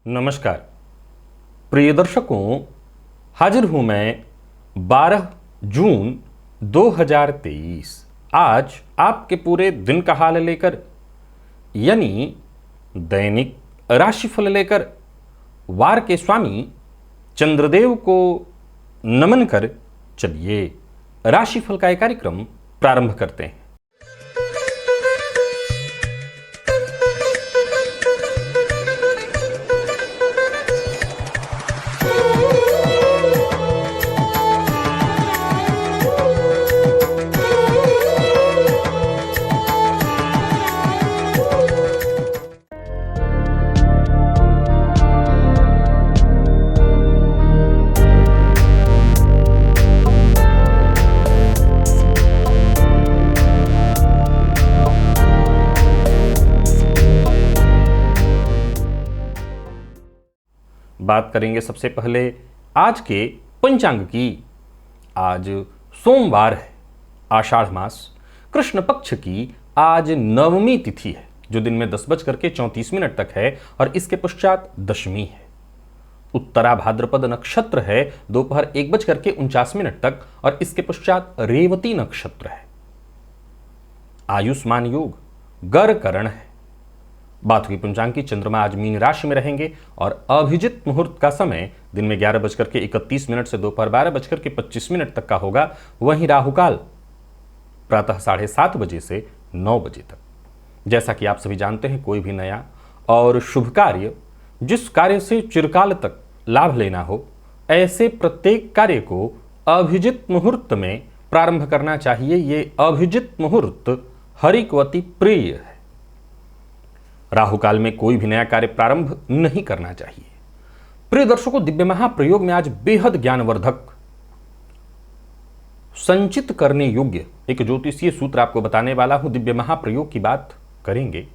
नमस्कार प्रिय दर्शकों, हाजिर हूं मैं 12 जून 2023 आज आपके पूरे दिन का हाल लेकर, यानी दैनिक राशिफल लेकर वार के स्वामी चंद्रदेव को नमन कर चलिए राशिफल का एक कार्यक्रम प्रारंभ करते हैं। बात करेंगे सबसे पहले आज के पंचांग की। आज सोमवार है, आषाढ़ मास कृष्ण पक्ष की आज नवमी तिथि है, जो दिन में 10:34 तक है और इसके पश्चात दशमी है। उत्तरा भाद्रपद नक्षत्र है दोपहर 1:49 तक और इसके पश्चात रेवती नक्षत्र है। आयुष्मान योग गरकरण है। बात हुई पंचांग की, चंद्रमा आज मीन राशि में रहेंगे और अभिजित मुहूर्त का समय दिन में 11:31 से दोपहर 12:25 तक का होगा। वहीं राहुकाल प्रातः 7:30 बजे से 9 बजे तक। जैसा कि आप सभी जानते हैं, कोई भी नया और शुभ कार्य, जिस कार्य से चिरकाल तक लाभ लेना हो, ऐसे प्रत्येक कार्य को अभिजित मुहूर्त में प्रारंभ करना चाहिए। ये अभिजित मुहूर्त हरिकवती प्रिय है। राहुकाल में कोई भी नया कार्य प्रारंभ नहीं करना चाहिए। प्रिय दर्शकों, दिव्य महाप्रयोग में आज बेहद ज्ञानवर्धक, संचित करने योग्य एक ज्योतिषीय सूत्र आपको बताने वाला हूं। दिव्य महाप्रयोग की बात करेंगे,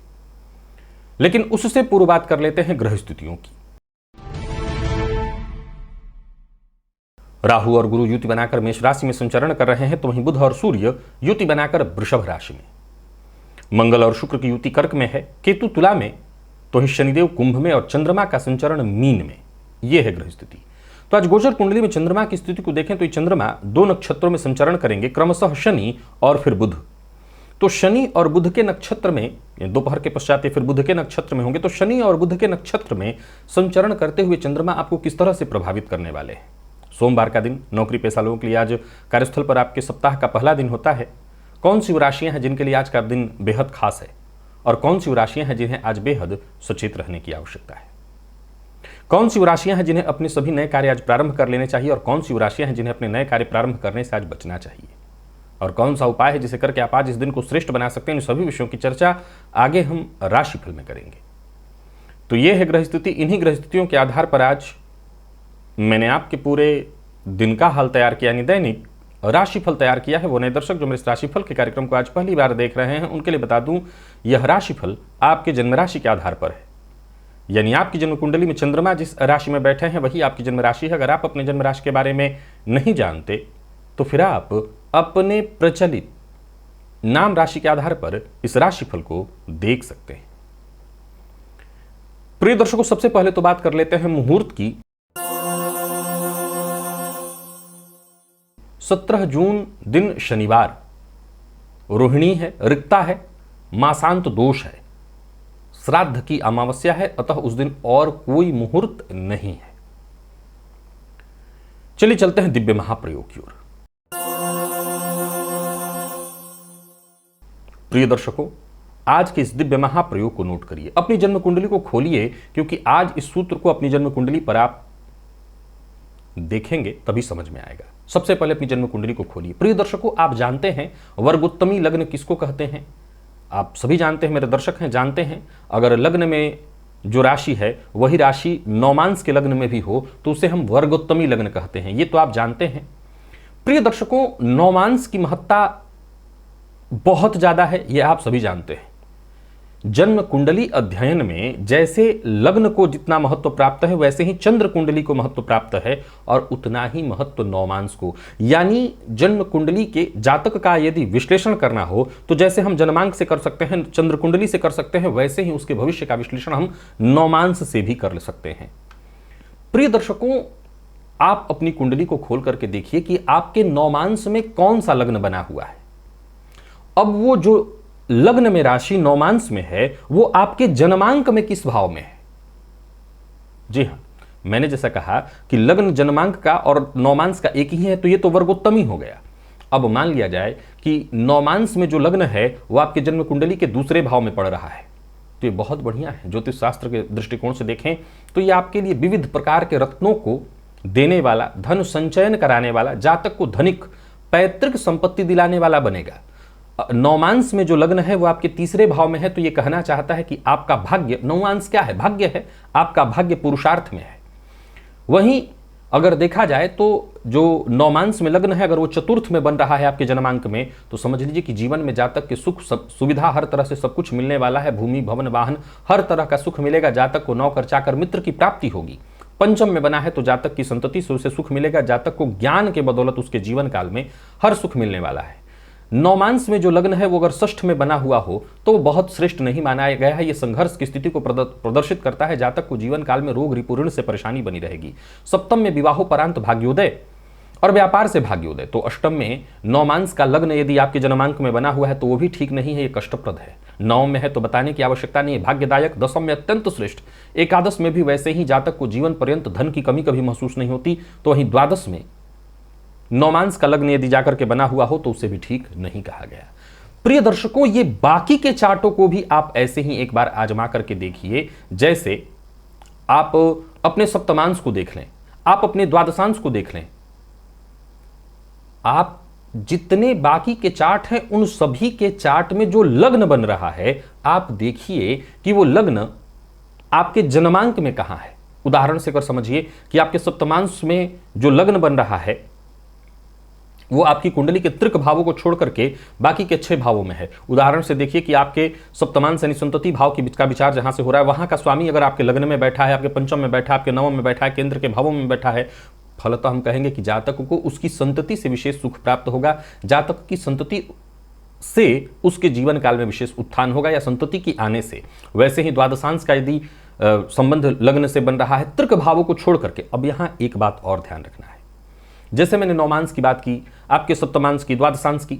लेकिन उससे पूर्व बात कर लेते हैं ग्रह स्थितियों की। राहु और गुरु युति बनाकर मेष राशि में संचरण कर रहे हैं, तो वहीं बुध और सूर्य युति बनाकर वृषभ राशि में। मंगल और शुक्र की युति कर्क में है, केतु तुला में, तो ही शनिदेव कुंभ में और चंद्रमा का संचरण मीन में। यह है ग्रह स्थिति। तो आज गोचर कुंडली में चंद्रमा की स्थिति को देखें तो ये चंद्रमा 2 नक्षत्रों में संचरण करेंगे, क्रमशः शनि और फिर बुध। तो शनि और बुध के नक्षत्र में, दोपहर के पश्चात फिर बुध के नक्षत्र में होंगे। तो शनि और बुध के नक्षत्र में संचरण करते हुए चंद्रमा आपको किस तरह से प्रभावित करने वाले हैं। सोमवार का दिन नौकरी पेशा लोगों के लिए आज कार्यस्थल पर आपके सप्ताह का पहला दिन होता है। कौन सी वो राशियां हैं जिनके लिए आज का दिन बेहद खास है, और कौन सी वो राशियां हैं जिन्हें आज बेहद सचेत रहने की आवश्यकता है। कौन सी वो राशियां हैं जिन्हें अपने सभी नए कार्य आज प्रारंभ कर लेने चाहिए, और कौन सी वो राशियां हैं जिन्हें अपने नए कार्य प्रारंभ करने से आज बचना चाहिए, और कौन सा उपाय है जिसे करके आप आज इस दिन को श्रेष्ठ बना सकते हैं। इन सभी विषयों की चर्चा आगे हम राशिफल में करेंगे। तो ये है ग्रह स्थिति। इन्हीं ग्रह स्थितियों के आधार पर आज मैंने आपके पूरे दिन का हाल तैयार किया, यानी दैनिक राशिफल तैयार किया है। वो नए दर्शक जो मेरे इस राशिफल के कार्यक्रम को आज पहली बार देख रहे हैं, उनके लिए बता दूं, यह राशिफल आपके जन्म राशि के आधार पर है। यानी आपकी जन्म कुंडली में चंद्रमा जिस राशि में बैठे हैं वही आपकी जन्म राशि है। अगर आप अपने जन्म राशि के बारे में नहीं जानते तो फिर आप अपने प्रचलित नाम राशि के आधार पर इस राशिफल को देख सकते हैं। प्रिय दर्शकों, सबसे पहले तो बात कर लेते हैं मुहूर्त की। 17 जून दिन शनिवार, रोहिणी है, रिक्ता है, मासांत दोष है, श्राद्ध की अमावस्या है, अतः उस दिन और कोई मुहूर्त नहीं है। चलिए चलते हैं दिव्य महाप्रयोग की ओर। प्रिय दर्शकों, आज के इस दिव्य महाप्रयोग को नोट करिए, अपनी जन्म कुंडली को खोलिए, क्योंकि आज इस सूत्र को अपनी जन्म कुंडली पर आप देखेंगे तभी समझ में आएगा। सबसे पहले अपनी जन्म कुंडली को खोलिए। प्रिय दर्शकों, आप जानते हैं वर्गोत्तमी लग्न किसको कहते हैं? आप सभी जानते हैं, मेरे दर्शक हैं, जानते हैं। अगर लग्न में जो राशि है वही राशि नौमांस के लग्न में भी हो तो उसे हम वर्गोत्तमी लग्न कहते हैं। ये तो आप जानते हैं। प्रिय दर्शकों, नौमांस की महत्ता बहुत ज्यादा है, यह आप सभी जानते हैं। जन्म कुंडली अध्ययन में जैसे लग्न को जितना महत्व प्राप्त है वैसे ही चंद्र कुंडली को महत्व प्राप्त है और उतना ही महत्व नवमांस को। यानी जन्म कुंडली के जातक का यदि विश्लेषण करना हो तो जैसे हम जन्मांक से कर सकते हैं, चंद्र कुंडली से कर सकते हैं, वैसे ही उसके भविष्य का विश्लेषण हम नवमांस से भी कर सकते हैं। प्रिय दर्शकों, आप अपनी कुंडली को खोल करके देखिए कि आपके नवमांस में कौन सा लग्न बना हुआ है। अब वो जो लग्न में राशि नवमांस में है वो आपके जन्मांक में किस भाव में है। जी हां, मैंने जैसा कहा कि लग्न जन्मांक का और नवमांस का एक ही है तो ये तो वर्गोत्तम ही हो गया। अब मान लिया जाए कि नवमांस में जो लग्न है वो आपके जन्म कुंडली के दूसरे भाव में पड़ रहा है तो ये बहुत बढ़िया है। ज्योतिष शास्त्र के दृष्टिकोण से देखें तो ये आपके लिए विविध प्रकार के रत्नों को देने वाला, धन संचयन कराने वाला, जातक को धनिक पैतृक संपत्ति दिलाने वाला बनेगा। नवमांस में जो लग्न है वो आपके तीसरे भाव में है तो ये कहना चाहता है कि आपका भाग्य, नवमांस क्या है, भाग्य है, आपका भाग्य पुरुषार्थ में है। वहीं अगर देखा जाए तो जो नवमांस में लग्न है अगर वो चतुर्थ में बन रहा है आपके जन्मांक में तो समझ लीजिए कि जीवन में जातक के सुख सुविधा हर तरह से सब कुछ मिलने वाला है। भूमि भवन वाहन हर तरह का सुख मिलेगा। जातक को नौकर चाकर मित्र की प्राप्ति होगी। पंचम में बना है तो जातक की संतति से उसे सुख मिलेगा। जातक को ज्ञान के बदौलत उसके जीवन काल में हर सुख मिलने वाला है। नवमांस में जो लग्न है वो अगर षष्ठ में बना हुआ हो तो वो बहुत श्रेष्ठ नहीं माना गया है। ये संघर्ष की स्थिति को प्रदर्शित करता है। जातक को जीवन काल में रोग रिपुण से परेशानी बनी रहेगी। सप्तम में विवाहोपरांत भाग्योदय और व्यापार से भाग्योदय। तो अष्टम में नवमांस का लग्न यदि आपके जन्मांक में बना हुआ है तो वो भी ठीक नहीं है, ये कष्टप्रद है। नवम में है तो बताने की आवश्यकता नहीं है, भाग्यदायक। दसम में अत्यंत श्रेष्ठ। एकादश में भी वैसे ही जातक को जीवन पर्यंत धन की कमी कभी महसूस नहीं होती। तो वहीं द्वादश में नवमांस का लग्न यदि जाकर के बना हुआ हो तो उसे भी ठीक नहीं कहा गया। प्रिय दर्शकों, ये बाकी के चार्टों को भी आप ऐसे ही एक बार आजमा करके देखिए। जैसे आप अपने सप्तमांश को देख लें, आप अपने द्वादशांश को देख लें, आप जितने बाकी के चार्ट हैं उन सभी के चार्ट में जो लग्न बन रहा है आप देखिए कि वो लग्न आपके जन्मांक में कहां है। उदाहरण से कर समझिए कि आपके सप्तमांश में जो लग्न बन रहा है वो आपकी कुंडली के त्रिक भावों को छोड़ करके बाकी के 6 भावों में है। उदाहरण से देखिए कि आपके सप्तमांश यानी संतति भाव के बीच का विचार जहां से हो रहा है वहां का स्वामी अगर आपके लग्न में बैठा है, आपके पंचम में बैठा है, आपके नवम में बैठा है, केंद्र के भावों में बैठा है, फलतः हम कहेंगे कि जातक को उसकी संतति से विशेष सुख प्राप्त होगा। जातक की संतति से उसके जीवन काल में विशेष उत्थान होगा या संतति की आने से। वैसे ही द्वादशांश का यदि संबंध लग्न से बन रहा है त्रिक भावों को छोड़ करके। अब यहां एक बात और ध्यान रखना है, जैसे मैंने नवमांश की बात की, आपके सप्तमांश की, द्वादशांश की।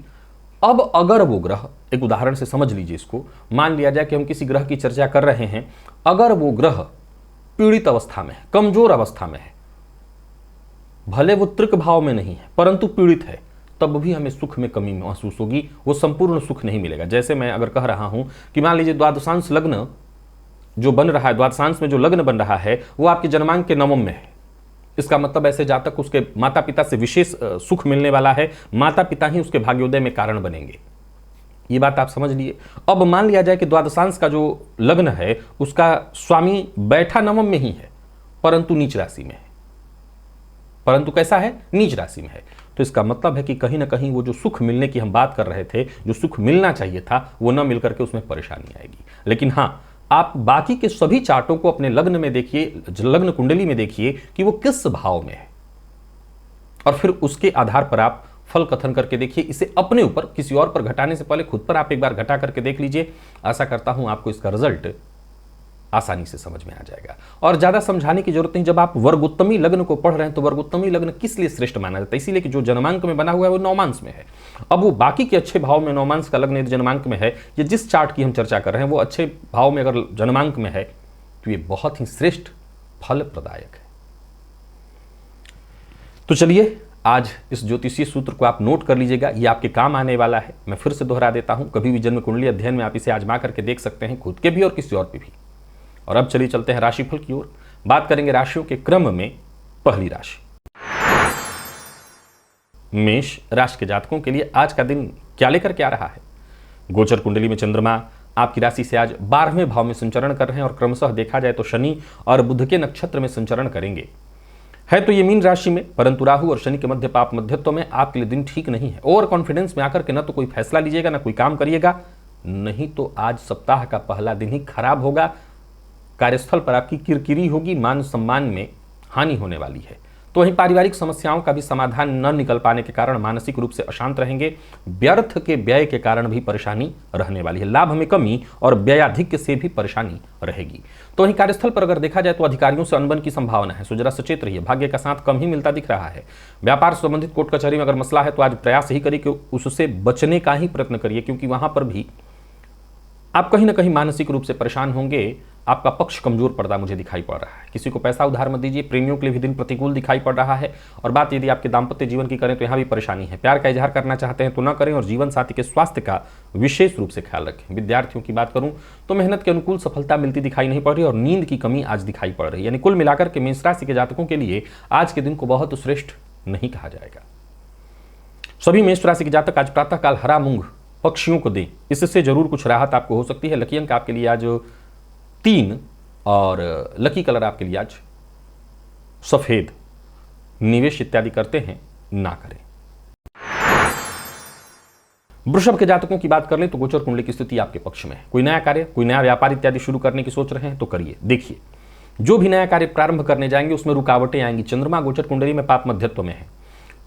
अब अगर वो ग्रह, एक उदाहरण से समझ लीजिए इसको, मान लिया जाए कि हम किसी ग्रह की चर्चा कर रहे हैं, अगर वो ग्रह पीड़ित अवस्था में है, कमजोर अवस्था में है, भले वो त्रिक भाव में नहीं है परंतु पीड़ित है, तब भी हमें सुख में कमी महसूस होगी, वो संपूर्ण सुख नहीं मिलेगा। जैसे मैं अगर कह रहा हूं कि मान लीजिए द्वादशांश लग्न जो बन रहा है, द्वादशांश में जो लग्न बन रहा है वो आपके जन्मांक के नवम में है। इसका मतलब ऐसे जातक उसके माता पिता से विशेष सुख मिलने वाला है। माता पिता ही उसके भाग्योदय में कारण बनेंगे। ये बात आप समझ लिए। अब मान लिया जाए कि द्वादशांश का जो लग्न है उसका स्वामी बैठा नवम में ही है परंतु नीच राशि में है। परंतु कैसा है? नीच राशि में है। तो इसका मतलब है कि कहीं ना कहीं वो जो सुख मिलने की हम बात कर रहे थे, जो सुख मिलना चाहिए था वो न मिलकर के उसमें परेशानी आएगी। लेकिन हाँ, आप बाकी के सभी चार्टों को अपने लग्न में देखिए, लग्न कुंडली में देखिए कि वो किस भाव में है और फिर उसके आधार पर आप फल कथन करके देखिए। इसे अपने ऊपर, किसी और पर घटाने से पहले खुद पर आप एक बार घटा करके देख लीजिए। आशा करता हूं आपको इसका रिजल्ट आसानी से समझ में आ जाएगा और ज्यादा समझाने की जरूरत नहीं। जब आप वर्गोत्तमी लग्न को पढ़ रहे हैं तो वर्गोत्तमी लग्न किस लिए श्रेष्ठ माना जाता है? इसीलिए कि जो जन्मांक में बना हुआ है वो नवमांश में है। अब वो बाकी के अच्छे भाव में नवमांश का लग्न यदि जन्मांक में है, या जिस चार्ट की हम चर्चा कर रहे हैं वो अच्छे भाव में अगर जन्मांक में है तो ये बहुत ही श्रेष्ठ फल प्रदायक है। तो चलिए आज इस ज्योतिषीय सूत्र को आप नोट कर लीजिएगा, ये आपके काम आने वाला है। मैं फिर से दोहरा देता हूं, कभी भी जन्म कुंडली अध्ययन में आप इसे आजमा करके देख सकते हैं, खुद के भी और किसी और पे भी। और अब चलिए चलते हैं राशिफल की ओर। बात करेंगे राशियों के क्रम में। पहली राशि मेष राशि के जातकों के लिए आज का दिन क्या लेकर के आ रहा है? गोचर कुंडली में चंद्रमा आपकी राशि से आज 12वें भाव में संचरण कर रहे हैं और क्रमशः देखा जाए तो शनि और बुध के नक्षत्र में संचरण करेंगे। है तो ये मीन राशि में, परंतु राहु और शनि के मध्य पाप मध्यत्व में आपके लिए दिन ठीक नहीं है। ओवर कॉन्फिडेंस में आकर के न तो कोई फैसला लीजिएगा, ना कोई काम करिएगा, नहीं तो आज सप्ताह का पहला दिन ही खराब होगा। कार्यस्थल पर आपकी किरकिरी होगी, मान सम्मान में हानि होने वाली है। तो वहीं पारिवारिक समस्याओं का भी समाधान न निकल पाने के कारण मानसिक रूप से अशांत रहेंगे। व्यर्थ के व्यय के कारण भी परेशानी रहने वाली है। लाभ में कमी और व्ययाधिक्य से भी परेशानी रहेगी। तो वहीं कार्यस्थल पर अगर देखा जाए तो अधिकारियों से अनबन की संभावना है, सो जरा सचेत रहिए। भाग्य का साथ कम ही मिलता दिख रहा है। व्यापार से संबंधित कोर्ट कचहरी में अगर मसला है तो आज प्रयास ही करिए कि उससे बचने का ही प्रयत्न करिए, क्योंकि वहां पर भी आप कहीं ना कहीं मानसिक रूप से परेशान होंगे। आपका पक्ष कमजोर पड़ता मुझे दिखाई पड़ रहा है। किसी को पैसा उधार मत दीजिए। प्रेमियों के लिए भी दिन प्रतिकूल दिखाई पड़ रहा है। और बात यदि आपके दाम्पत्य जीवन की करें तो यहाँ भी परेशानी है। प्यार का इजहार करना चाहते हैं तो न करें, और जीवन साथी के स्वास्थ्य का विशेष रूप से ख्याल रखें। विद्यार्थियों की बात करूं तो मेहनत के अनुकूल सफलता मिलती दिखाई नहीं पड़ रही और नींद की कमी आज दिखाई पड़ रही है। यानी कुल मिलाकर के मेष राशि के जातकों के लिए आज के दिन को बहुत श्रेष्ठ नहीं कहा जाएगा। सभी मेष राशि के जातक आज प्रातःकाल हरा मूंग पक्षियों को दें, इससे जरूर कुछ राहत आपको हो सकती है। लकी अंक आपके लिए आज 3 और लकी कलर आपके लिए आज सफेद। निवेश इत्यादि करते हैं ना करें। वृषभ के जातकों की बात कर लें तो गोचर कुंडली की स्थिति आपके पक्ष में है। कोई नया कार्य, कोई नया व्यापार इत्यादि शुरू करने की सोच रहे हैं तो करिए। देखिए, जो भी नया कार्य प्रारंभ करने जाएंगे उसमें रुकावटें आएंगी। चंद्रमा गोचर कुंडली में पाप मध्यत्व में है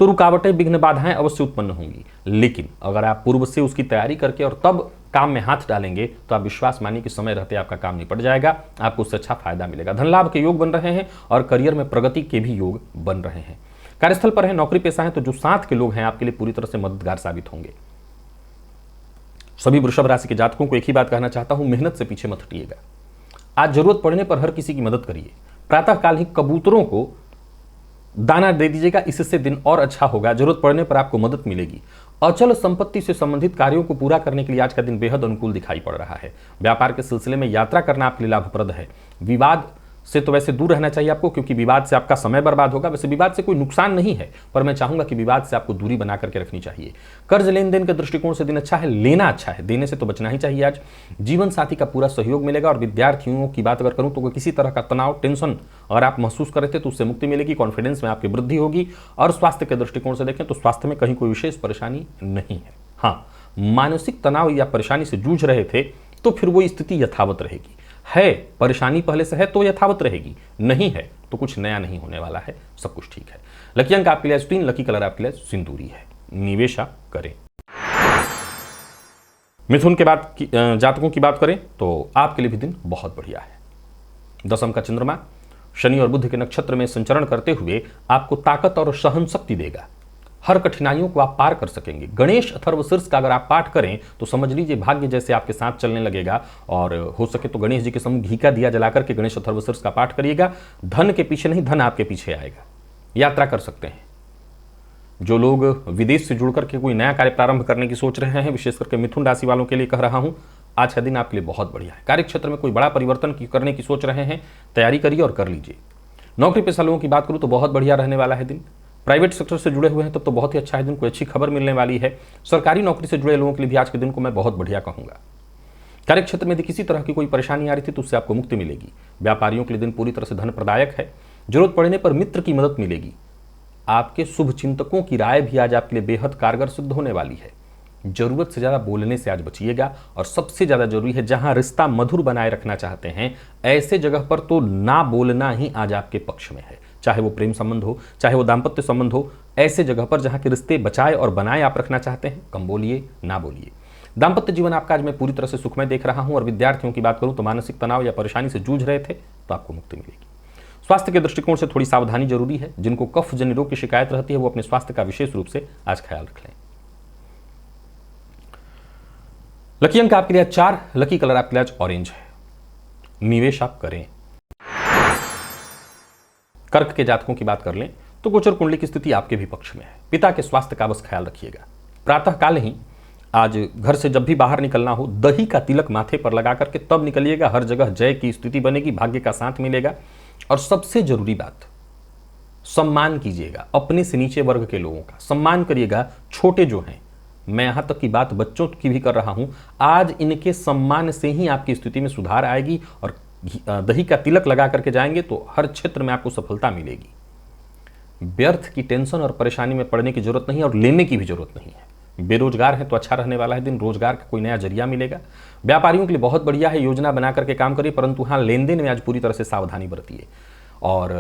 तो रुकावटें, विघ्न, बाधाएं अवश्य उत्पन्न होंगी। लेकिन अगर आप पूर्व से उसकी तैयारी करके और तब काम में हाथ डालेंगे तो आप विश्वास मानिए कि समय रहते आपका काम निपट जाएगा। आपको उससे अच्छा फायदा मिलेगा। धन लाभ के योग बन रहे हैं और करियर में प्रगति के भी योग बन रहे हैं। कार्यस्थल पर है, नौकरी पेशा है तो जो साथ के लोग हैं आपके लिए पूरी तरह से मददगार साबित होंगे। सभी वृषभ राशि के जातकों को एक ही बात कहना चाहता हूं, मेहनत से पीछे मत हटिएगा। आज जरूरत पड़ने पर हर किसी की मदद करिए। प्रातःकाल ही कबूतरों को दाना दे दीजिएगा, इससे दिन और अच्छा होगा। जरूरत पड़ने पर आपको मदद मिलेगी। अचल संपत्ति से संबंधित कार्यों को पूरा करने के लिए आज का दिन बेहद अनुकूल दिखाई पड़ रहा है। व्यापार के सिलसिले में यात्रा करना आपके लिए लाभप्रद है। विवाद से तो वैसे दूर रहना चाहिए आपको, क्योंकि विवाद से आपका समय बर्बाद होगा। वैसे विवाद से कोई नुकसान नहीं है, पर मैं चाहूंगा कि विवाद से आपको दूरी बना करके रखनी चाहिए। कर्ज लेन देन के दृष्टिकोण से दिन अच्छा है, लेना अच्छा है, देने से तो बचना ही चाहिए। आज जीवन साथी का पूरा सहयोग मिलेगा। और विद्यार्थियों की बात अगर करूं तो किसी तरह का तनाव, टेंशन अगर आप महसूस कर रहे थे तो उससे मुक्ति मिलेगी। कॉन्फिडेंस में आपकी वृद्धि होगी। और स्वास्थ्य के दृष्टिकोण से देखें तो स्वास्थ्य में कहीं कोई विशेष परेशानी नहीं है। हाँ, मानसिक तनाव या परेशानी से जूझ रहे थे तो फिर वो स्थिति यथावत रहेगी। है परेशानी पहले से है तो यथावत रहेगी, नहीं है तो कुछ नया नहीं होने वाला है, सब कुछ ठीक है। लकी अंक आपके लिए 3, लकी कलर आपके लिए सिंदूरी है। निवेश आप करें। मिथुन के बाद जातकों की बात करें तो आपके लिए भी दिन बहुत बढ़िया है। दशम का चंद्रमा शनि और बुध के नक्षत्र में संचरण करते हुए आपको ताकत और सहन शक्ति देगा। हर कठिनाइयों को आप पार कर सकेंगे। गणेश अथर्वशीर्ष का अगर आप पाठ करें तो समझ लीजिए भाग्य जैसे आपके साथ चलने लगेगा। और हो सके तो गणेश जी के समूह घी का दिया जलाकर के गणेश अथर्वशीर्ष का पाठ करिएगा। धन के पीछे नहीं, धन आपके पीछे आएगा। यात्रा कर सकते हैं। जो लोग विदेश से जुड़ करके कोई नया कार्य प्रारंभ करने की सोच रहे हैं, विशेष करके मिथुन राशि वालों के लिए कह रहा हूं, आज का दिन आपके लिए बहुत बढ़िया है। कार्य क्षेत्र में कोई बड़ा परिवर्तन करने की सोच रहे हैं, तैयारी करिए और कर लीजिए। नौकरी पेशा लोगों की बात करूं तो बहुत बढ़िया रहने वाला है दिन। प्राइवेट सेक्टर से जुड़े हुए हैं तब तो बहुत ही अच्छा है दिन, कोई अच्छी खबर मिलने वाली है। सरकारी नौकरी से जुड़े लोगों के लिए भी आज के दिन को मैं बहुत बढ़िया कहूंगा। कार्य क्षेत्र में यदि किसी तरह की कोई परेशानी आ रही थी तो उससे आपको मुक्ति मिलेगी। व्यापारियों के लिए दिन पूरी तरह से धन प्रदायक है। जरूरत पड़ने पर मित्र की मदद मिलेगी। आपके शुभ चिंतकों की राय भी आज आपके लिए बेहद कारगर सिद्ध होने वाली है। जरूरत से ज्यादा बोलने से आज बचिएगा। और सबसे ज्यादा जरूरी है, जहां रिश्ता मधुर बनाए रखना चाहते हैं ऐसे जगह पर तो ना बोलना ही आज आपके पक्ष में है। चाहे वो प्रेम संबंध हो, चाहे वो दाम्पत्य संबंध हो, ऐसे जगह पर जहां के रिश्ते बचाए और बनाए आप रखना चाहते हैं, कम बोलिए, ना बोलिए। दाम्पत्य जीवन आपका आज मैं पूरी तरह से सुखमय देख रहा हूं। और विद्यार्थियों की बात करूं तो मानसिक तनाव या परेशानी से जूझ रहे थे तो आपको मुक्ति मिलेगी। स्वास्थ्य के दृष्टिकोण से थोड़ी सावधानी जरूरी है। जिनको कफ जन्य रोग की शिकायत रहती है वो अपने स्वास्थ्य का विशेष रूप से आज ख्याल रख लें। लकी अंक आपके लिए 4, लकी कलर आपके लिए आज ऑरेंज है। निवेश आप करें। कर्क के जातकों की बात कर लें तो गोचर कुंडली की स्थिति आपके भी पक्ष में है। पिता के स्वास्थ्य का बस ख्याल रखिएगा। प्रातःकाल ही आज घर से जब भी बाहर निकलना हो, दही का तिलक माथे पर लगा करके तब निकलिएगा। हर जगह जय की स्थिति बनेगी, भाग्य का साथ मिलेगा। और सबसे जरूरी बात, सम्मान कीजिएगा। अपने से नीचे वर्ग के लोगों का सम्मान करिएगा। छोटे जो हैं, मैं यहां तक की बात बच्चों की भी कर रहा हूं, आज इनके सम्मान से ही आपकी स्थिति में सुधार आएगी। और दही का तिलक लगा करके जाएंगे तो हर क्षेत्र में आपको सफलता मिलेगी। व्यर्थ की टेंशन और परेशानी में पड़ने की जरूरत नहीं है और लेने की भी जरूरत नहीं है। बेरोजगार हैं तो अच्छा रहने वाला है दिन, रोजगार का कोई नया जरिया मिलेगा। व्यापारियों के लिए बहुत बढ़िया है, योजना बना करके काम करिए, परंतु हाँ लेन देन में आज पूरी तरह से सावधानी बरतिए। और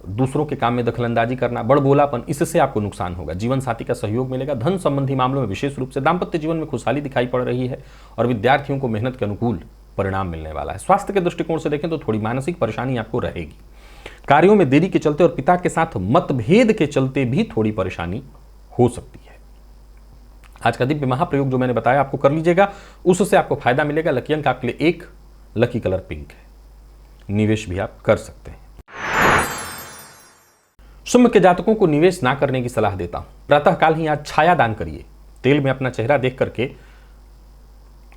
दूसरों के काम में दखलंदाजी करना, बड़बोलापन, इससे आपको नुकसान होगा। जीवन साथी का सहयोग मिलेगा। धन संबंधी मामलों में विशेष रूप से दाम्पत्य जीवन में खुशहाली दिखाई पड़ रही है और विद्यार्थियों को मेहनत के अनुकूल परिणाम मिलने वाला है। स्वास्थ्य के दृष्टिकोण से देखें तो थोड़ी मानसिक परेशानी आपको रहेगी। कार्यों में देरी के चलते और पिता के साथ मतभेद के चलते भी थोड़ी परेशानी हो सकती है। आज का दिव्य महाप्रयोग जो मैंने बताया आपको कर लीजिएगा, उससे आपको फायदा मिलेगा। लकी अंक आपके लिए 1, लकी कलर पिंक है। निवेश भी आप कर सकते हैं। सिंह के जातकों को निवेश ना करने की सलाह देता हूं। प्रातःकाल ही आज छाया दान करिए। तेल में अपना चेहरा देख करके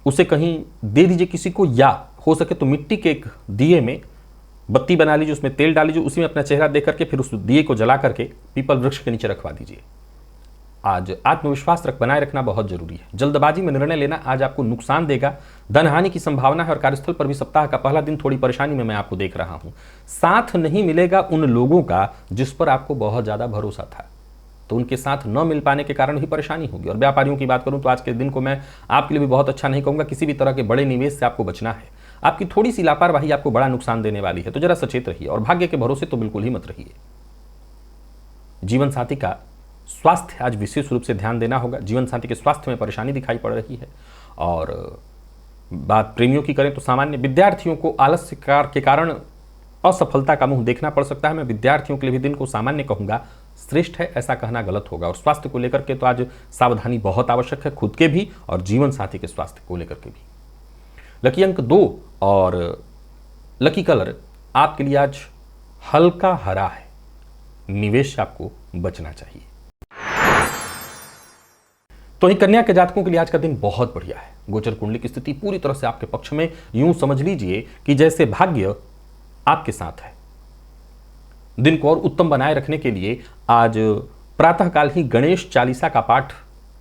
उसे कहीं दे दीजिए किसी को, या हो सके तो मिट्टी के एक दिए में बत्ती बना लीजिए, उसमें तेल डाल लीजिए, उसी में अपना चेहरा देख करके फिर उस दिए को जला करके पीपल वृक्ष के नीचे रखवा दीजिए। आज आत्मविश्वास बनाए रखना बहुत जरूरी है। जल्दबाजी में निर्णय लेना आज आपको नुकसान देगा। धन हानि की संभावना है और कार्यस्थल पर भी सप्ताह का पहला दिन थोड़ी परेशानी में मैं आपको देख रहा हूं। साथ नहीं मिलेगा उन लोगों का जिस पर आपको बहुत ज्यादा भरोसा था, तो उनके साथ न मिल पाने के कारण ही परेशानी होगी। और व्यापारियों की बात करूं तो आज के दिन को मैं आपके लिए भी बहुत अच्छा नहीं कहूंगा। किसी भी तरह के बड़े निवेश से आपको बचना है। आपकी थोड़ी सी लापरवाही आपको बड़ा नुकसान देने वाली है, तो जरा सचेत रहिए। और भाग्य के भरोसे तो बिल्कुल ही मत रहिए। जीवन साथी का स्वास्थ्य आज विशेष रूप से ध्यान देना होगा। जीवन साथी के स्वास्थ्य में परेशानी दिखाई पड़ रही है। और बात प्रेमियों की करें तो सामान्य विद्यार्थियों को आलस्य के कारण असफलता का मुंह देखना पड़ सकता है। मैं विद्यार्थियों के लिए भी दिन को सामान्य कहूंगा, श्रेष्ठ है ऐसा कहना गलत होगा। और स्वास्थ्य को लेकर के तो आज सावधानी बहुत आवश्यक है, खुद के भी और जीवन साथी के स्वास्थ्य को लेकर के भी। लकी अंक 2 और लकी कलर आपके लिए आज हल्का हरा है। निवेश से आपको बचना चाहिए। तो ही कन्या के जातकों के लिए आज का दिन बहुत बढ़िया है। गोचर कुंडली की स्थिति पूरी तरह से आपके पक्ष में, यूं समझ लीजिए कि जैसे भाग्य आपके साथ है। दिन को और उत्तम बनाए रखने के लिए आज प्रातःकाल ही गणेश चालीसा का पाठ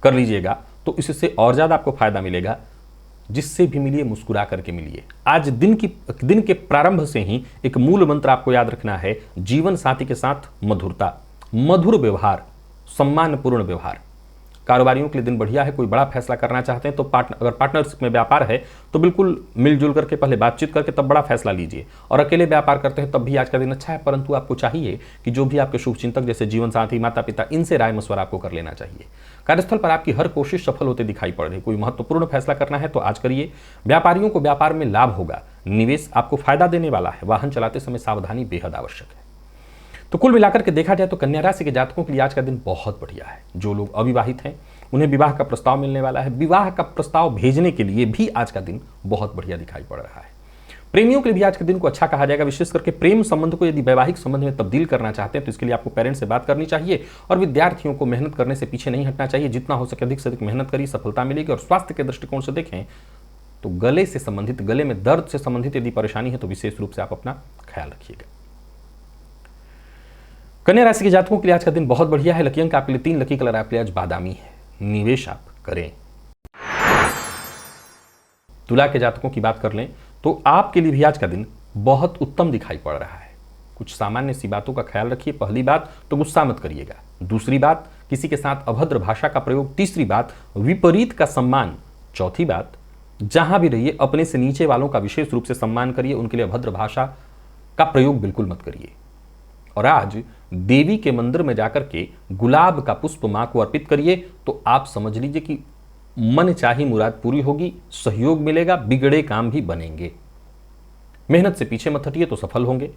कर लीजिएगा, तो इससे और ज्यादा आपको फायदा मिलेगा। जिससे भी मिलिए मुस्कुरा करके मिलिए। आज दिन के प्रारंभ से ही एक मूल मंत्र आपको याद रखना है, जीवन साथी के साथ मधुरता, मधुर व्यवहार, सम्मानपूर्ण व्यवहार। कारोबारियों के लिए दिन बढ़िया है। कोई बड़ा फैसला करना चाहते हैं तो अगर पार्टनरशिप में व्यापार है तो बिल्कुल मिलजुल करके पहले बातचीत करके तब बड़ा फैसला लीजिए। और अकेले व्यापार करते हैं तब भी आज का दिन अच्छा है, परंतु आपको चाहिए कि जो भी आपके शुभचिंतक जैसे जीवन साथी, माता पिता, इनसे राय मशवरा आपको कर लेना चाहिए। कार्यस्थल पर आपकी हर कोशिश सफल होते दिखाई पड़ रही। कोई महत्वपूर्ण फैसला करना है तो आज करिए। व्यापारियों को व्यापार में लाभ होगा। निवेश आपको फायदा देने वाला है। वाहन चलाते समय सावधानी बेहद आवश्यक है। तो कुल मिलाकर के देखा जाए तो कन्या राशि के जातकों के लिए आज का दिन बहुत बढ़िया है। जो लोग अविवाहित हैं उन्हें विवाह का प्रस्ताव मिलने वाला है। विवाह का प्रस्ताव भेजने के लिए भी आज का दिन बहुत बढ़िया दिखाई पड़ रहा है। प्रेमियों के लिए भी आज के दिन को अच्छा कहा जाएगा। विशेष करके प्रेम संबंध को यदि वैवाहिक संबंध में तब्दील करना चाहते हैं तो इसके लिए आपको पेरेंट्स से बात करनी चाहिए। और विद्यार्थियों को मेहनत करने से पीछे नहीं हटना चाहिए। जितना हो सके अधिक से अधिक मेहनत करिए, सफलता मिलेगी। और स्वास्थ्य के दृष्टिकोण से देखें तो गले से संबंधित, गले में दर्द से संबंधित यदि परेशानी है तो विशेष रूप से आप अपना ख्याल रखिएगा। कन्या राशि के जातकों के लिए आज का दिन बहुत बढ़िया है। लकी अंक आपके लिए 3, लकी कलर आपके लिए आज बादामी है। निवेश आप करें। तुला के जातकों की बात कर लें तो आपके लिए भी आज का दिन बहुत उत्तम दिखाई पड़ रहा है। कुछ सामान्य सी बातों का ख्याल रखिए। पहली बात तो गुस्सा मत करिएगा। दूसरी बात किसी के साथ अभद्र भाषा का प्रयोग। तीसरी बात विपरीत का सम्मान। चौथी बात जहां भी रहिए अपने से नीचे वालों का विशेष रूप से सम्मान करिए। उनके लिए अभद्र भाषा का प्रयोग बिल्कुल मत करिए। और आज देवी के मंदिर में जाकर के गुलाब का पुष्प मां को अर्पित करिए तो आप समझ लीजिए कि मन चाही मुराद पूरी होगी, सहयोग मिलेगा, बिगड़े काम भी बनेंगे। मेहनत से पीछे मत हटिए तो सफल होंगे।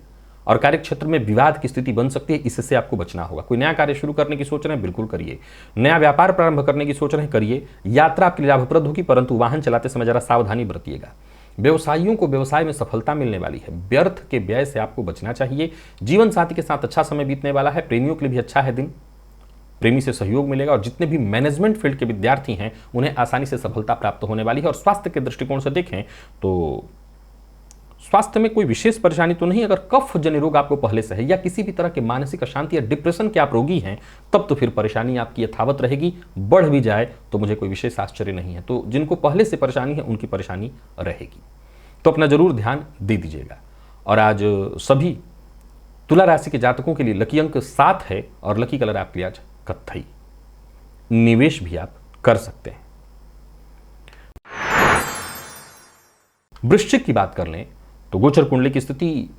और कार्यक्षेत्र में विवाद की स्थिति बन सकती है, इससे आपको बचना होगा। कोई नया कार्य शुरू करने की सोच रहे हैं, बिल्कुल करिए। नया व्यापार प्रारंभ करने की सोच रहे हैं, करिए। यात्रा आपके लिए लाभप्रद होगी, परंतु वाहन चलाते समय जरा सावधानी बरतिएगा। व्यवसायियों को व्यवसाय में सफलता मिलने वाली है। व्यर्थ के व्यय से आपको बचना चाहिए। जीवन साथी के साथ अच्छा समय बीतने वाला है। प्रेमियों के लिए भी अच्छा है दिन। प्रेमी से सहयोग मिलेगा। और जितने भी मैनेजमेंट फील्ड के विद्यार्थी हैं उन्हें आसानी से सफलता प्राप्त होने वाली है। और स्वास्थ्य के दृष्टिकोण से देखें तो स्वास्थ्य में कोई विशेष परेशानी तो नहीं। अगर कफ जन्य रोग आपको पहले से है या किसी भी तरह के मानसिक अशांति या डिप्रेशन के आप रोगी हैं तब तो फिर परेशानी आपकी यथावत रहेगी। बढ़ भी जाए तो मुझे कोई विशेष आश्चर्य नहीं है। तो जिनको पहले से परेशानी है उनकी परेशानी रहेगी, तो अपना जरूर ध्यान दे दीजिएगा। और आज सभी तुला राशि के जातकों के लिए लकी अंक 7 है और लकी कलर आपके लिए आज कत्थई। निवेश भी आप कर सकते हैं। वृश्चिक की बात कर लें तो गोचर कुंडली की स्थिति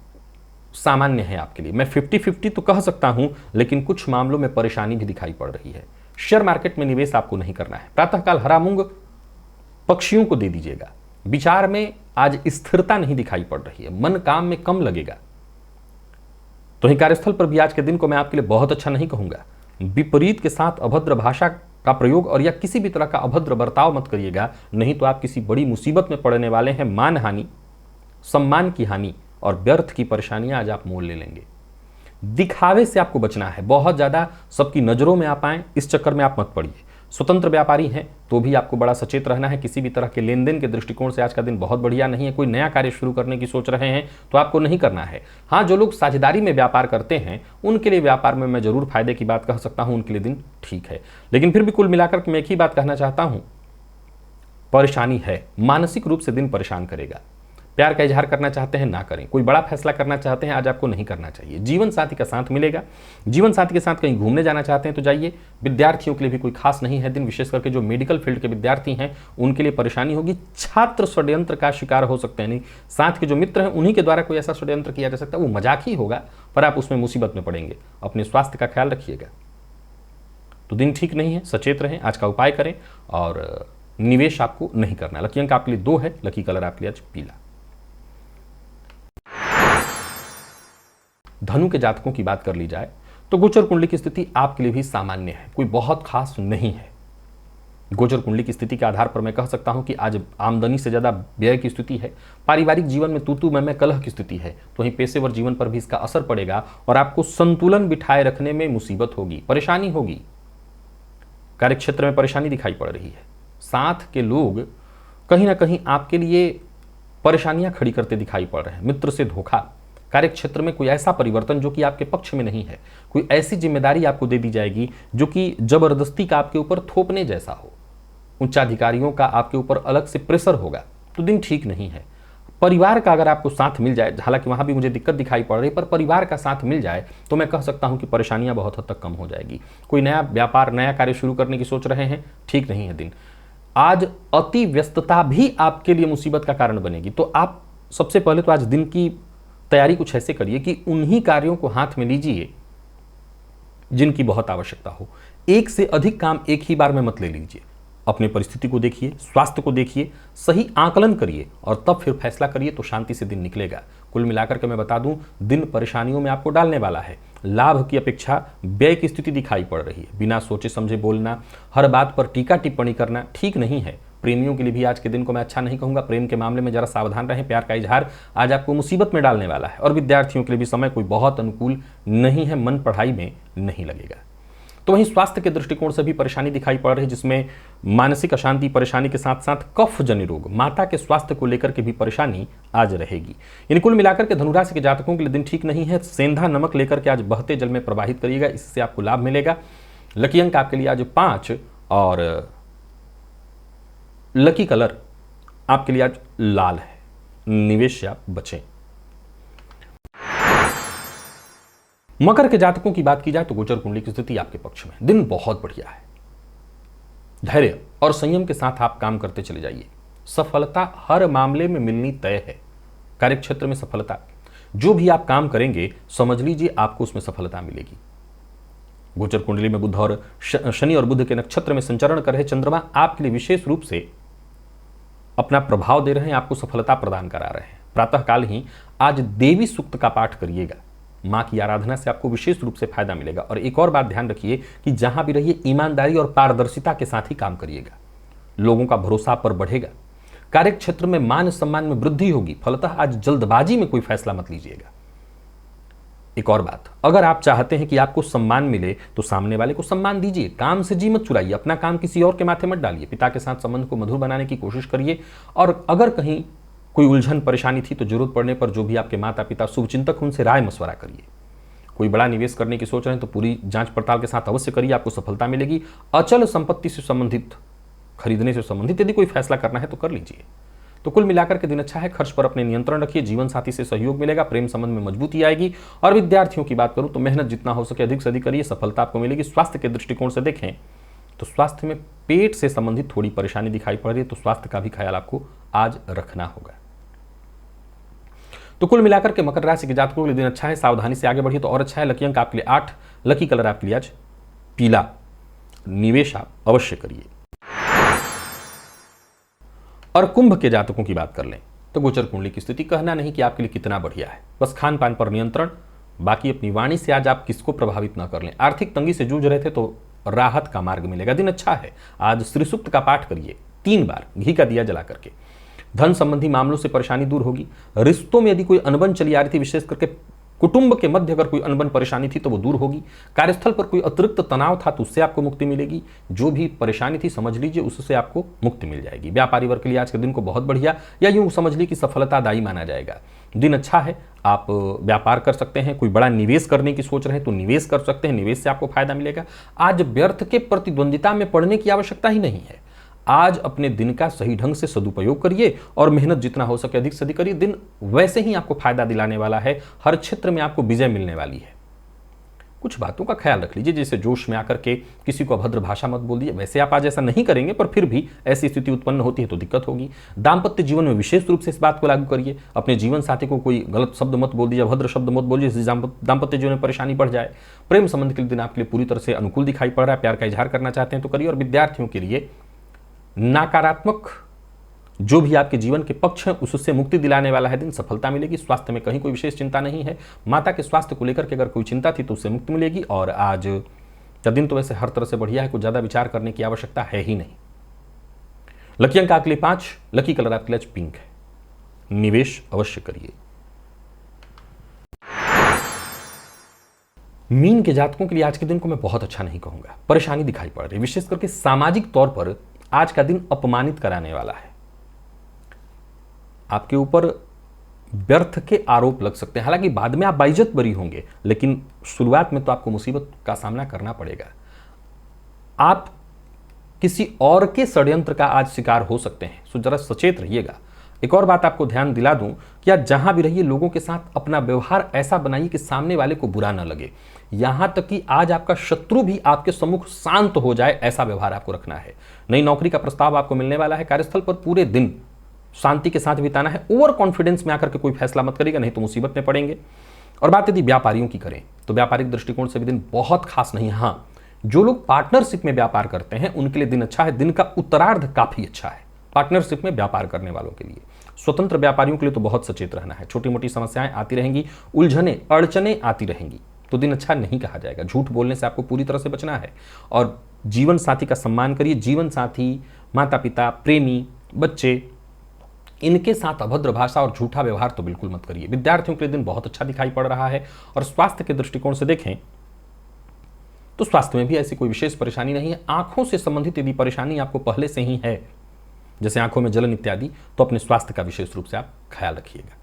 सामान्य है आपके लिए। मैं 50-50 तो कह सकता हूं, लेकिन कुछ मामलों में परेशानी भी दिखाई पड़ रही है। शेयर मार्केट में निवेश आपको नहीं करना है। प्रातःकाल हरा मूंग पक्षियों को दे दीजिएगा। विचार में आज स्थिरता नहीं दिखाई पड़ रही है, मन काम में कम लगेगा। तो ही कार्यस्थल पर भी आज के दिन को मैं आपके लिए बहुत अच्छा नहीं कहूंगा। विपरीत के साथ अभद्र भाषा का प्रयोग और या किसी भी तरह का अभद्र बर्ताव मत करिएगा, नहीं तो आप किसी बड़ी मुसीबत में पड़ने वाले हैं। मान हानि, सम्मान की हानि और व्यर्थ की परेशानियां आज आप मोल ले लेंगे। दिखावे से आपको बचना है, बहुत ज्यादा सबकी नजरों में आप आए इस चक्कर में आप मत पड़िए। स्वतंत्र व्यापारी हैं तो भी आपको बड़ा सचेत रहना है। किसी भी तरह के लेन देन के दृष्टिकोण से आज का दिन बहुत बढ़िया नहीं है। कोई नया कार्य शुरू करने की सोच रहे हैं तो आपको नहीं करना है। हाँ, जो लोग साझेदारी में व्यापार करते हैं उनके लिए व्यापार में मैं जरूर फायदे की बात कह सकता हूं, उनके लिए दिन ठीक है। लेकिन फिर भी कुल मिलाकर मैं एक ही बात कहना चाहता हूं, परेशानी है, मानसिक रूप से दिन परेशान करेगा। प्यार का इजहार करना चाहते हैं ना करें, कोई बड़ा फैसला करना चाहते हैं आज आपको नहीं करना चाहिए। जीवन साथी का साथ मिलेगा, जीवन साथी के साथ कहीं घूमने जाना चाहते हैं तो जाइए। विद्यार्थियों के लिए भी कोई खास नहीं है दिन, विशेष करके जो मेडिकल फील्ड के विद्यार्थी हैं उनके लिए परेशानी होगी। छात्र षड्यंत्र का शिकार हो सकते हैं, नहीं साथ के जो मित्र हैं उन्हीं के द्वारा कोई ऐसा षड्यंत्र किया जा सकता है, वो मजाक ही होगा पर आप उसमें मुसीबत में पड़ेंगे। अपने स्वास्थ्य का ख्याल रखिएगा। तो दिन ठीक नहीं है, सचेत रहें, आज का उपाय करें और निवेश आपको नहीं करना। लकी अंक आपके लिए 2 है, लकी कलर आपके लिए आज पीला। धनु के जातकों की बात कर ली जाए तो गोचर कुंडली की स्थिति आपके लिए भी सामान्य है, कोई बहुत खास नहीं है। गोचर कुंडली की स्थिति के आधार पर मैं कह सकता हूं कि आज आमदनी से ज्यादा व्यय की स्थिति है। पारिवारिक जीवन में तू मैं कलह की स्थिति है, तो वहीं पेशेवर जीवन पर भी इसका असर पड़ेगा और आपको संतुलन बिठाए रखने में मुसीबत होगी, परेशानी होगी। कार्यक्षेत्र में परेशानी दिखाई पड़ रही है। साथ के लोग कहीं ना कहीं आपके लिए परेशानियां खड़ी करते दिखाई पड़ रहे हैं। मित्र से धोखा, कार्यक्षेत्र में कोई ऐसा परिवर्तन जो कि आपके पक्ष में नहीं है, कोई ऐसी जिम्मेदारी आपको दे दी जाएगी जो कि जबरदस्ती का आपके ऊपर थोपने जैसा हो। उच्चाधिकारियों का आपके ऊपर अलग से प्रेशर होगा, तो दिन ठीक नहीं है। परिवार का अगर आपको साथ मिल जाए, हालांकि वहां भी मुझे दिक्कत दिखाई पड़ रही है, पर परिवार का साथ मिल जाए तो मैं कह सकता हूं कि परेशानियां बहुत हद तक कम हो जाएगी। कोई नया व्यापार, नया कार्य शुरू करने की सोच रहे हैं, ठीक नहीं है दिन। आज अति व्यस्तता भी आपके लिए मुसीबत का कारण बनेगी। तो आप सबसे पहले तो आज दिन की तैयारी कुछ ऐसे करिए कि उन्हीं कार्यों को हाथ में लीजिए जिनकी बहुत आवश्यकता हो। एक से अधिक काम एक ही बार में मत ले लीजिए। अपने परिस्थिति को देखिए, स्वास्थ्य को देखिए, सही आकलन करिए और तब फिर फैसला करिए, तो शांति से दिन निकलेगा। कुल मिलाकर के मैं बता दूं, दिन परेशानियों में आपको डालने वाला है। लाभ की अपेक्षा व्यय की स्थिति दिखाई पड़ रही है। बिना सोचे समझे बोलना, हर बात पर टीका टिप्पणी करना ठीक नहीं है। प्रेमियों के लिए भी आज के दिन को मैं अच्छा नहीं कहूंगा। प्रेम के मामले में जरा सावधान रहें। प्यार का इजहार आज आपको मुसीबत में डालने वाला है। और विद्यार्थियों के लिए भी समय कोई बहुत अनुकूल नहीं है, मन पढ़ाई में नहीं लगेगा। तो वहीं स्वास्थ्य के दृष्टिकोण से भी परेशानी दिखाई पड़ रही है, जिसमें मानसिक अशांति, परेशानी के साथ साथ कफ जन्य रोग, माता के स्वास्थ्य को लेकर के भी परेशानी आज रहेगी। यानी कुल मिलाकर के धनुराशि के जातकों के लिए दिन ठीक नहीं है। सेंधा नमक लेकर के आज बहते जल में प्रवाहित करिएगा, इससे आपको लाभ मिलेगा। लकी अंक आपके लिए आज 5 और लकी कलर आपके लिए आज लाल है। निवेश से आप बचें। मकर के जातकों की बात की जाए तो गोचर कुंडली की स्थिति आपके पक्ष में, दिन बहुत बढ़िया है। धैर्य और संयम के साथ आप काम करते चले जाइए। सफलता हर मामले में मिलनी तय है। कार्यक्षेत्र में सफलता, जो भी आप काम करेंगे समझ लीजिए आपको उसमें सफलता मिलेगी। गोचर कुंडली में बुध और शनि और बुध के नक्षत्र में संचरण कर रहे चंद्रमा आपके लिए विशेष रूप से अपना प्रभाव दे रहे हैं, आपको सफलता प्रदान करा रहे हैं। प्रातःकाल ही आज देवी सूक्त का पाठ करिएगा। मां की आराधना से आपको विशेष रूप से फायदा मिलेगा। और एक और बात ध्यान रखिए कि जहां भी रहिए ईमानदारी और पारदर्शिता के साथ ही काम करिएगा। लोगों का भरोसा पर बढ़ेगा। कार्यक्षेत्र में मान सम्मान में वृद्धि होगी। फलतः आज जल्दबाजी में कोई फैसला मत लीजिएगा। एक और बात, अगर आप चाहते हैं कि आपको सम्मान मिले तो सामने वाले को सम्मान दीजिए। काम से जी मत चुराइए, अपना काम किसी और के माथे मत डालिए। पिता के साथ संबंध को मधुर बनाने की कोशिश करिए। और अगर कहीं कोई उलझन परेशानी थी तो जरूरत पड़ने पर जो भी आपके माता पिता शुभचिंतक, उनसे राय मशवरा करिए। कोई बड़ा निवेश करने की सोच रहे हैं तो पूरी जांच पड़ताल के साथ अवश्य करिए, आपको सफलता मिलेगी। अचल संपत्ति से संबंधित, खरीदने से संबंधित यदि कोई फैसला करना है तो कर लीजिए। तो कुल मिलाकर के दिन अच्छा है। खर्च पर अपने नियंत्रण रखिए। जीवन साथी से सहयोग मिलेगा। प्रेम संबंध में मजबूती आएगी। और विद्यार्थियों की बात करूं तो मेहनत जितना हो सके अधिक से अधिक करिए, सफलता आपको मिलेगी। स्वास्थ्य के दृष्टिकोण से देखें तो स्वास्थ्य में पेट से संबंधित थोड़ी परेशानी दिखाई पड़ रही है, तो स्वास्थ्य का भी ख्याल आपको आज रखना होगा। तो कुल मिलाकर के मकर राशि के जातकों के लिए दिन अच्छा है, सावधानी से आगे बढ़िए तो और अच्छा है। लकी अंक आपके लिए 8, लकी कलर आपके लिए आज पीला। निवेश आप अवश्य करिए। और कुंभ के जातकों की बात कर लें तो गोचर कुंडली की स्थिति कहना नहीं कि आपके लिए कितना बढ़िया है, बस खान पान पर नियंत्रण, बाकी अपनी वाणी से आज आप किसको प्रभावित न कर लें। आर्थिक तंगी से जूझ रहे थे तो राहत का मार्ग मिलेगा, दिन अच्छा है। आज श्री सूक्त का पाठ करिए 3 बार घी का दिया जला करके। धन संबंधी मामलों से परेशानी दूर होगी। रिश्तों में यदि कोई अनबन चली आ रही थी, विशेष करके कुटुंब के मध्य अगर कोई अनबन परेशानी थी तो वो दूर होगी। कार्यस्थल पर कोई अतिरिक्त तनाव था तो उससे आपको मुक्ति मिलेगी। जो भी परेशानी थी समझ लीजिए उससे आपको मुक्ति मिल जाएगी। व्यापारी वर्ग के लिए आज के दिन को बहुत बढ़िया, या यूं समझ लीजिए कि सफलतादायी माना जाएगा। दिन अच्छा है, आप व्यापार कर सकते हैं। कोई बड़ा निवेश करने की सोच रहे हैं तो निवेश कर सकते हैं, निवेश से आपको फायदा मिलेगा। आज व्यर्थ के प्रतिद्वंदिता में पड़ने की आवश्यकता ही नहीं है। आज अपने दिन का सही ढंग से सदुपयोग करिए और मेहनत जितना हो सके अधिक से अधिक करिए। दिन वैसे ही आपको फायदा दिलाने वाला है, हर क्षेत्र में आपको विजय मिलने वाली है। कुछ बातों का ख्याल रख लीजिए, जैसे जोश में आकर के किसी को अभद्र भाषा मत बोल दीजिए। वैसे आप आज ऐसा नहीं करेंगे, पर फिर भी ऐसी स्थिति उत्पन्न होती है तो दिक्कत होगी। दाम्पत्य जीवन में विशेष रूप से इस बात को लागू करिए। अपने जीवन साथी को कोई गलत शब्द मत बोल दीजिए, अभद्र शब्द मत बोलिए, जिससे दाम्पत्य जीवन में परेशानी बढ़ जाए। प्रेम संबंध के लिए दिन आपके लिए पूरी तरह से अनुकूल दिखाई पड़ रहा है। प्यार का इजहार करना चाहते हैं तो करिए। और विद्यार्थियों के लिए नकारात्मक जो भी आपके जीवन के पक्ष हैं उससे मुक्ति दिलाने वाला है दिन, सफलता मिलेगी। स्वास्थ्य में कहीं कोई विशेष चिंता नहीं है। माता के स्वास्थ्य को लेकर के अगर कोई चिंता थी तो उससे मुक्ति मिलेगी। और आज का दिन तो वैसे हर तरह से बढ़िया है, कुछ ज्यादा विचार करने की आवश्यकता है ही नहीं। लकी अंक आपके लिए 5, लकी कलर आपके लिए पिंक है। निवेश अवश्य करिए। मीन के जातकों के लिए आज के दिन को मैं बहुत अच्छा नहीं कहूंगा, परेशानी दिखाई पड़ रही है। विशेष करके सामाजिक तौर पर आज का दिन अपमानित कराने वाला है। आपके ऊपर व्यर्थ के आरोप लग सकते हैं, हालांकि बाद में आप बाइज्जत बरी होंगे, लेकिन शुरुआत में तो आपको मुसीबत का सामना करना पड़ेगा। आप किसी और के षड्यंत्र का आज शिकार हो सकते हैं, सो जरा सचेत रहिएगा। एक और बात आपको ध्यान दिला दूं कि आज जहां भी रहिए लोगों के साथ अपना व्यवहार ऐसा बनाइए कि सामने वाले को बुरा ना लगे। यहां तक कि आज आपका शत्रु भी आपके सम्मुख शांत हो जाए, ऐसा व्यवहार आपको रखना है। नई नौकरी का प्रस्ताव आपको मिलने वाला है। कार्यस्थल पर पूरे दिन शांति के साथ बिताना है। ओवर कॉन्फिडेंस में आकर के कोई फैसला मत करिएगा, नहीं तो मुसीबत में पड़ेंगे। और बात यदि व्यापारियों की करें तो व्यापारिक दृष्टिकोण से भी दिन बहुत खास नहीं है। हाँ, जो लोग पार्टनरशिप में व्यापार करते हैं उनके लिए दिन अच्छा है। दिन का उत्तरार्ध काफी अच्छा है पार्टनरशिप में व्यापार करने वालों के लिए। स्वतंत्र व्यापारियों के लिए तो बहुत सचेत रहना है। छोटी मोटी समस्याएं आती रहेंगी, उलझने अड़चने आती रहेंगी, तो दिन अच्छा नहीं कहा जाएगा। झूठ बोलने से आपको पूरी तरह से बचना है। और जीवन साथी का सम्मान करिए। जीवन साथी, माता पिता, प्रेमी, बच्चे, इनके साथ अभद्र भाषा और झूठा व्यवहार तो बिल्कुल मत करिए। विद्यार्थियों के लिए दिन बहुत अच्छा दिखाई पड़ रहा है। और स्वास्थ्य के दृष्टिकोण से देखें तो स्वास्थ्य में भी ऐसी कोई विशेष परेशानी नहीं है। आंखों से संबंधित यदि परेशानी आपको पहले से ही है, जैसे आंखों में जलन इत्यादि, तो अपने स्वास्थ्य का विशेष रूप से आप ख्याल रखिएगा।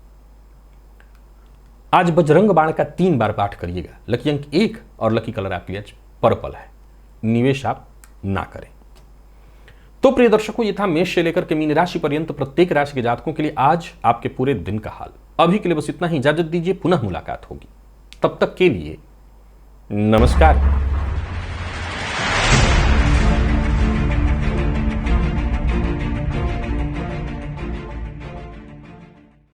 आज बजरंग बाण का 3 बार पाठ करिएगा। लकी अंक 1 और लकी कलर आपके लिए पर्पल है। निवेश आप ना करें। तो प्रिय दर्शकों, ये था मेष से लेकर के मीन राशि पर्यंत प्रत्येक राशि के जातकों के लिए आज आपके पूरे दिन का हाल। अभी के लिए बस इतना ही, इजाजत दीजिए, पुनः मुलाकात होगी। तब तक के लिए नमस्कार।